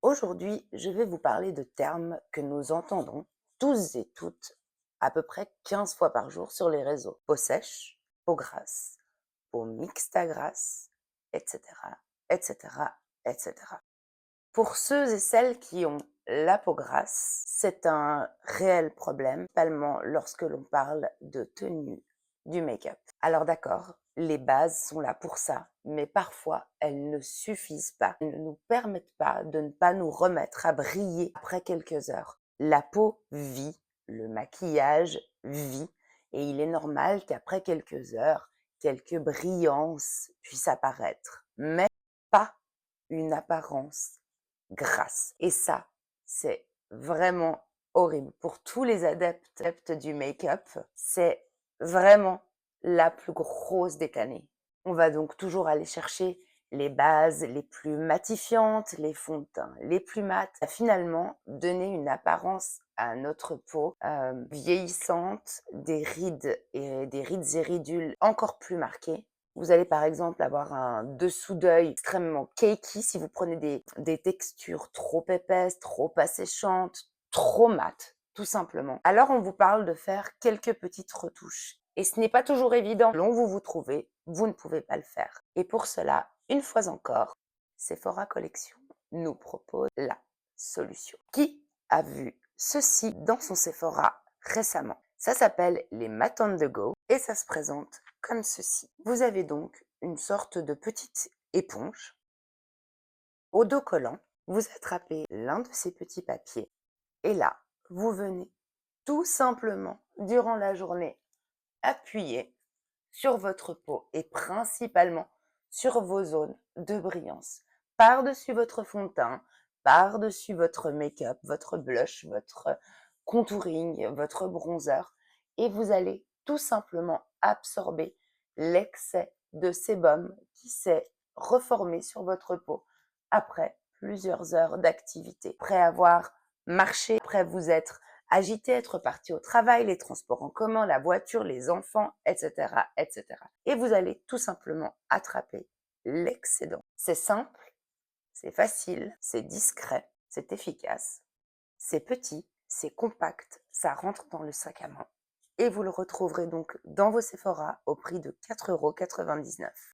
Aujourd'hui, je vais vous parler de termes que nous entendons tous et toutes à peu près 15 fois par jour sur les réseaux. Peau sèche, peau grasse, peau mixte à grasse, etc., etc., etc. Pour ceux et celles qui ont la peau grasse, c'est un réel problème, principalement lorsque l'on parle de tenue du make-up. Alors d'accord, les bases sont là pour ça, mais parfois elles ne suffisent pas. Elles ne nous permettent pas de ne pas nous remettre à briller après quelques heures. La peau vit, le maquillage vit, et il est normal qu'après quelques heures, quelques brillances puissent apparaître, mais pas une apparence grasse. Et ça, c'est vraiment horrible. Pour tous les adeptes du make-up, c'est vraiment la plus grosse décannée. On va donc toujours aller chercher les bases les plus matifiantes, les fonds de teint les plus mat, à finalement donner une apparence à notre peau vieillissante, des rides et ridules encore plus marquées. Vous allez par exemple avoir un dessous d'œil extrêmement cakey si vous prenez des textures trop épaisses, trop asséchantes, trop mates, tout simplement. Alors on vous parle de faire quelques petites retouches. Et ce n'est pas toujours évident. Selon où vous vous trouvez, vous ne pouvez pas le faire. Et pour cela, une fois encore, Sephora Collection nous propose la solution. Qui a vu ceci dans son Sephora récemment? Ça s'appelle les Matte on the Go et ça se présente comme ceci. Vous avez donc une sorte de petite éponge. Au dos collant, vous attrapez l'un de ces petits papiers et là, vous venez tout simplement, durant la journée, appuyer sur votre peau et principalement sur vos zones de brillance. Par-dessus votre fond de teint, par-dessus votre make-up, votre blush, votre contouring, votre bronzer. Et vous allez tout simplement absorber l'excès de sébum qui s'est reformé sur votre peau après plusieurs heures d'activité. Après avoir marché, après vous être agité, être parti au travail, les transports en commun, la voiture, les enfants, etc., etc. Et vous allez tout simplement attraper l'excédent. C'est simple, c'est facile, c'est discret, c'est efficace, c'est petit, c'est compact, ça rentre dans le sac à main. Et vous le retrouverez donc dans vos Sephora au prix de 4,99 €.